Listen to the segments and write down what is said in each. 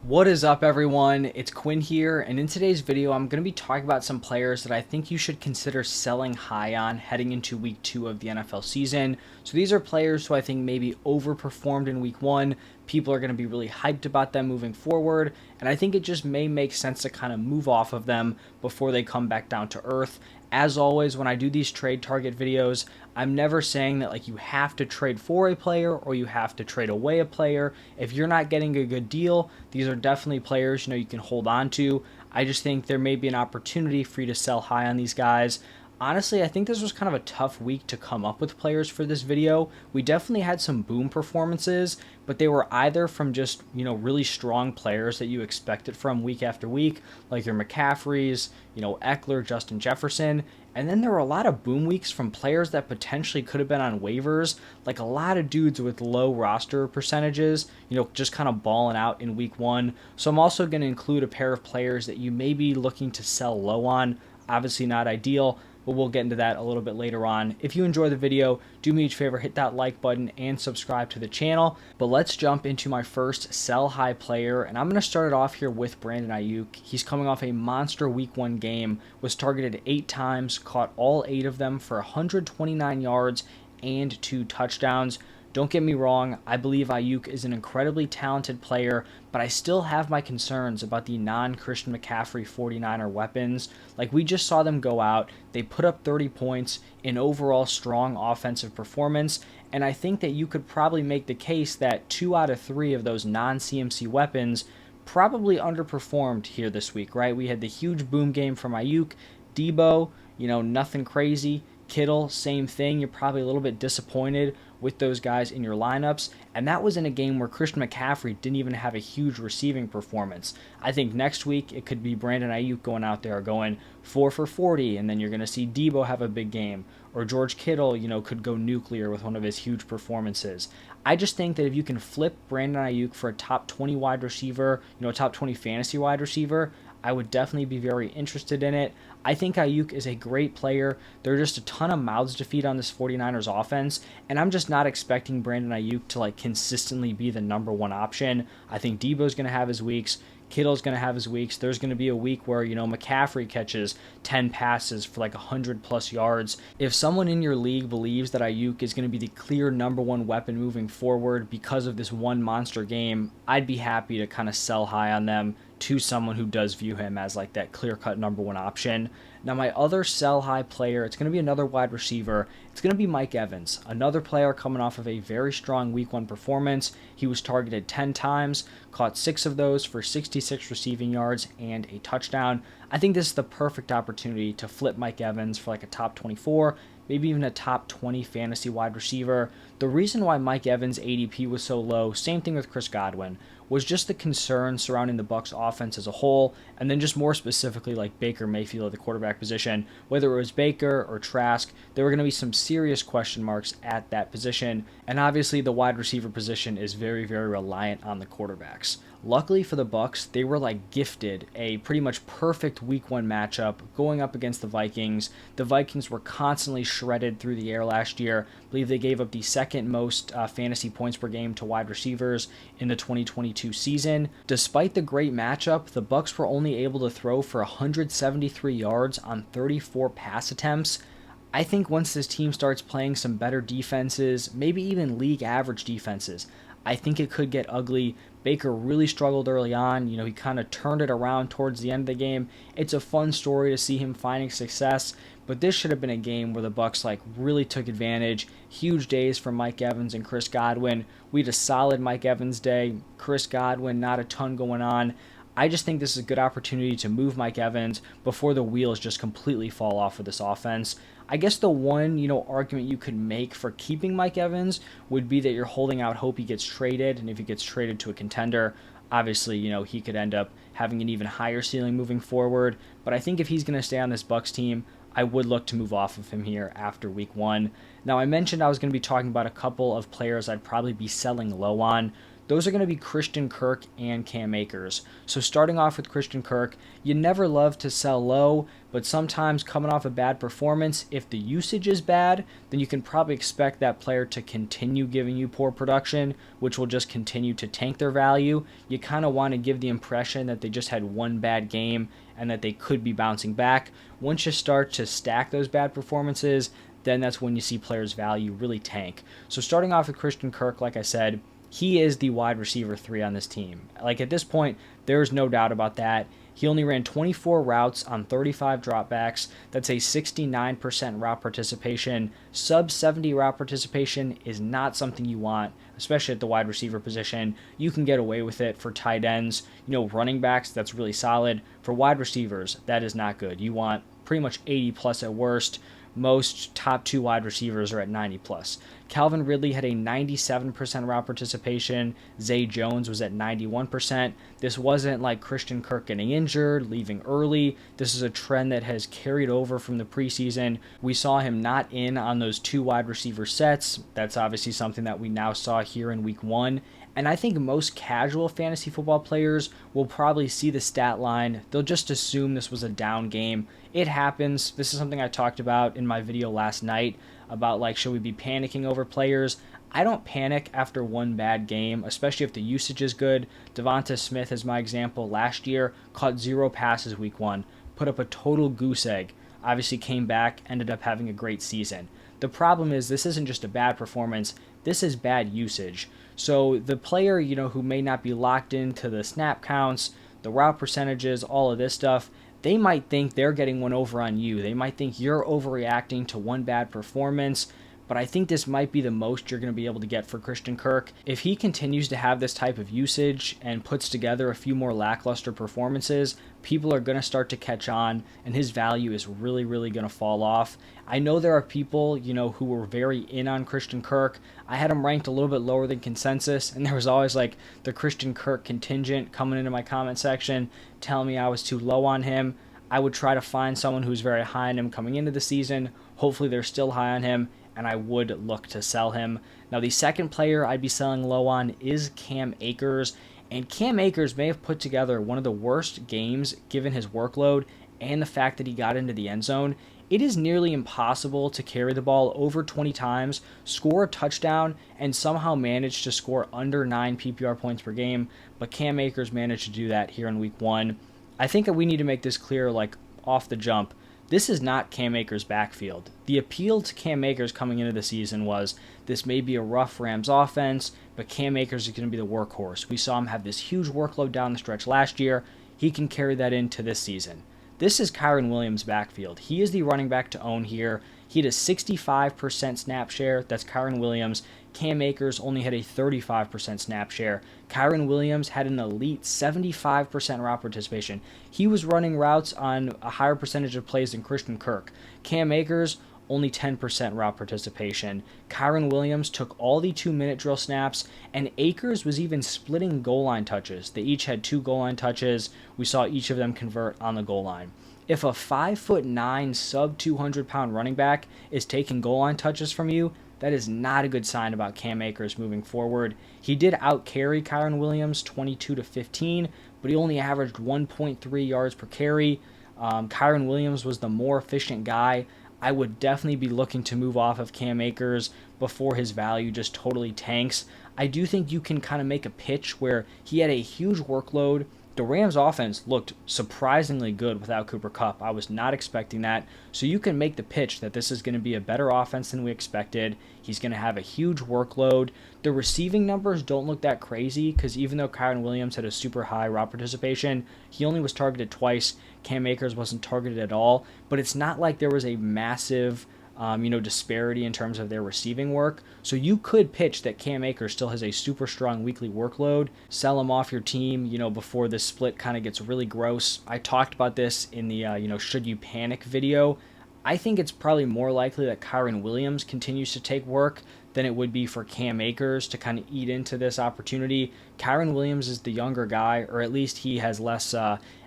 What is up, everyone? It's Quinn here, and in today's video I'm going to be talking about some players that I think you should consider selling high on heading into week 2 of the NFL season. So these are players who I think maybe overperformed in week 1. People are going to be really hyped about them moving forward, and I think it just may make sense to kind of move off of them before they come back down to earth. As always, when I do these trade target videos, I'm never saying that like you have to trade for a player or you have to trade away a player. If you're not getting a good deal, these are definitely players you can hold on to. I just think there may be an opportunity for you to sell high on these guys. Honestly, I think this was kind of a tough week to come up with players for this video. We definitely had some boom performances, but they were either from just, really strong players that you expected from week after week, like your McCaffreys, Eckler, Justin Jefferson. And then there were a lot of boom weeks from players that potentially could have been on waivers, like a lot of dudes with low roster percentages, just kind of balling out in week 1. So I'm also going to include a pair of players that you may be looking to sell low on. Obviously not ideal, but we'll get into that a little bit later on. If you enjoy the video, do me a favor, hit that like button and subscribe to the channel. But let's jump into my first sell high player, and I'm going to start it off here with Brandon Aiyuk. He's coming off a monster week 1 game, was targeted 8 times, caught all 8 of them for 129 yards and 2 touchdowns. Don't get me wrong, I believe Aiyuk is an incredibly talented player, but I still have my concerns about the non-Christian McCaffrey 49er weapons. Like, we just saw them go out, they put up 30 points, in overall strong offensive performance, and I think that you could probably make the case that 2 out of 3 of those non-CMC weapons probably underperformed here this week, right? We had the huge boom game from Aiyuk, Debo, nothing crazy. Kittle, same thing. You're probably a little bit disappointed with those guys in your lineups. And that was in a game where Christian McCaffrey didn't even have a huge receiving performance. I think next week it could be Brandon Aiyuk going out there going 4 for 40, and then you're going to see Debo have a big game. Or George Kittle, could go nuclear with one of his huge performances. I just think that if you can flip Brandon Aiyuk for a top 20 wide receiver, a top 20 fantasy wide receiver, I would definitely be very interested in it. I think Aiyuk is a great player. There are just a ton of mouths to feed on this 49ers offense, and I'm just not expecting Brandon Aiyuk to consistently be the number 1 option. I think Debo's going to have his weeks. Kittle's going to have his weeks. There's going to be a week where, McCaffrey catches 10 passes for 100 plus yards. If someone in your league believes that Aiyuk is going to be the clear number 1 weapon moving forward because of this one monster game, I'd be happy to kind of sell high on them to someone who does view him as that clear-cut number 1 option. Now, my other sell high player, it's going to be another wide receiver. It's going to be Mike Evans, another player coming off of a very strong week 1 performance. He was targeted 10 times, caught 6 of those for 66 receiving yards and a touchdown. I think this is the perfect opportunity to flip Mike Evans for a top 24, maybe even a top 20 fantasy wide receiver. The reason why Mike Evans' ADP was so low, same thing with Chris Godwin, was just the concern surrounding the Bucs offense as a whole, and then just more specifically Baker Mayfield at the quarterback position. Whether it was Baker or Trask, there were going to be some serious question marks at that position, and obviously the wide receiver position is very, very reliant on the quarterbacks. Luckily for the Bucs, they were gifted a pretty much perfect week 1 matchup going up against the Vikings. The Vikings were constantly shredded through the air last year. I believe they gave up the second most fantasy points per game to wide receivers in the 2022 season. Despite the great matchup, the Bucs were only able to throw for 173 yards on 34 pass attempts. I think once this team starts playing some better defenses, maybe even league average defenses, I think it could get ugly. Baker really struggled early on. He kind of turned it around towards the end of the game. It's a fun story to see him finding success, but this should have been a game where the Bucs really took advantage. Huge days for Mike Evans and Chris Godwin. We had a solid Mike Evans day. Chris Godwin, not a ton going on. I just think this is a good opportunity to move Mike Evans before the wheels just completely fall off of this offense. I guess the one, argument you could make for keeping Mike Evans would be that you're holding out hope he gets traded, and if he gets traded to a contender, obviously, he could end up having an even higher ceiling moving forward. But I think if he's going to stay on this Bucs team, I would look to move off of him here after week 1. Now, I mentioned I was going to be talking about a couple of players I'd probably be selling low on. those are going to be Christian Kirk and Cam Akers. So starting off with Christian Kirk, you never love to sell low, but sometimes coming off a bad performance, if the usage is bad, then you can probably expect that player to continue giving you poor production, which will just continue to tank their value. You kind of want to give the impression that they just had one bad game and that they could be bouncing back. Once you start to stack those bad performances, then that's when you see players' value really tank. So starting off with Christian Kirk, like I said, he is the wide receiver 3 on this team. Like at this point, there's no doubt about that. He only ran 24 routes on 35 dropbacks. That's a 69% route participation. Sub 70 route participation is not something you want, especially at the wide receiver position. You can get away with it for tight ends. Running backs, that's really solid. For wide receivers, that is not good. You want pretty much 80 plus at worst. Most top 2 wide receivers are at 90 plus. Calvin Ridley had a 97% route participation. Zay Jones was at 91%. This wasn't like Christian Kirk getting injured, leaving early. This is a trend that has carried over from the preseason. We saw him not in on those 2 wide receiver sets. That's obviously something that we now saw here in week 1. And I think most casual fantasy football players will probably see the stat line. They'll just assume this was a down game. It happens. This is something I talked about in my video last night about should we be panicking over players? I don't panic after one bad game, especially if the usage is good. Devonta Smith is my example. Last year, caught 0 passes week 1, put up a total goose egg. Obviously came back, ended up having a great season. The problem is this isn't just a bad performance. This is bad usage. So the player, who may not be locked into the snap counts, the route percentages, all of this stuff, they might think they're getting one over on you. They might think you're overreacting to one bad performance. But I think this might be the most you're going to be able to get for Christian Kirk. If he continues to have this type of usage and puts together a few more lackluster performances, people are going to start to catch on, and his value is really, really going to fall off. I know there are people, who were very in on Christian Kirk. I had him ranked a little bit lower than consensus, and there was always the Christian Kirk contingent coming into my comment section telling me I was too low on him. I would try to find someone who's very high on him coming into the season. Hopefully they're still high on him, and I would look to sell him. Now, the second player I'd be selling low on is Cam Akers, and Cam Akers may have put together one of the worst games given his workload and the fact that he got into the end zone. It is nearly impossible to carry the ball over 20 times, score a touchdown, and somehow manage to score under 9 PPR points per game, but Cam Akers managed to do that here in week 1. I think that we need to make this clear, off the jump. This is not Cam Akers' backfield. The appeal to Cam Akers coming into the season was this may be a rough Rams offense, but Cam Akers is going to be the workhorse. We saw him have this huge workload down the stretch last year. He can carry that into this season. This is Kyren Williams' backfield. He is the running back to own here. He had a 65% snap share. That's Kyren Williams. Cam Akers only had a 35% snap share. Kyren Williams had an elite 75% route participation. He was running routes on a higher percentage of plays than Christian Kirk. Cam Akers, only 10% route participation. Kyren Williams took all the 2-minute drill snaps, and Akers was even splitting goal line touches. They each had 2 goal line touches. We saw each of them convert on the goal line. If a 5'9", sub 200-pound running back is taking goal line touches from you, that is not a good sign about Cam Akers moving forward. He did out-carry Kyren Williams 22-15, but he only averaged 1.3 yards per carry. Kyren Williams was the more efficient guy. I would definitely be looking to move off of Cam Akers before his value just totally tanks. I do think you can kind of make a pitch where he had a huge workload. The Rams offense looked surprisingly good without Cooper Kupp. I was not expecting that. So you can make the pitch that this is going to be a better offense than we expected. He's going to have a huge workload. The receiving numbers don't look that crazy because even though Kyren Williams had a super high route participation, he only was targeted twice. Cam Akers wasn't targeted at all. But it's not like there was a massive disparity in terms of their receiving work. So you could pitch that Cam Akers still has a super strong weekly workload. Sell him off your team, before this split kind of gets really gross. I talked about this in the, should you panic video. I think it's probably more likely that Kyren Williams continues to take work than it would be for Cam Akers to kind of eat into this opportunity. Kyren Williams is the younger guy, or at least he has less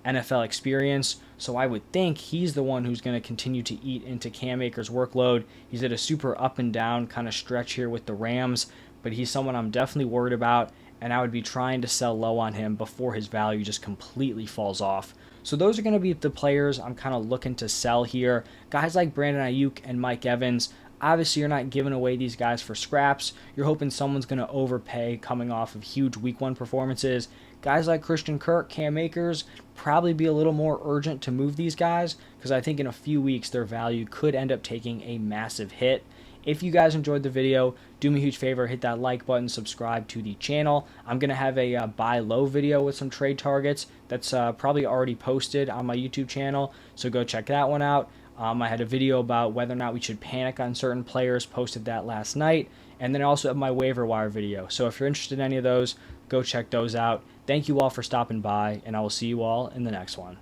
NFL experience, so I would think he's the one who's going to continue to eat into Cam Akers' workload. He's at a super up and down kind of stretch here with the Rams, but he's someone I'm definitely worried about. and I would be trying to sell low on him before his value just completely falls off. So those are going to be the players I'm kind of looking to sell here. Guys like Brandon Aiyuk and Mike Evans, obviously you're not giving away these guys for scraps. You're hoping someone's going to overpay coming off of huge week 1 performances. Guys like Christian Kirk, Cam Akers, probably be a little more urgent to move these guys because I think in a few weeks their value could end up taking a massive hit. If you guys enjoyed the video, do me a huge favor, hit that like button, subscribe to the channel. I'm going to have a buy low video with some trade targets that's probably already posted on my YouTube channel, so go check that one out. I had a video about whether or not we should panic on certain players, posted that last night, and then I also have my waiver wire video. So if you're interested in any of those, go check those out. Thank you all for stopping by, and I will see you all in the next one.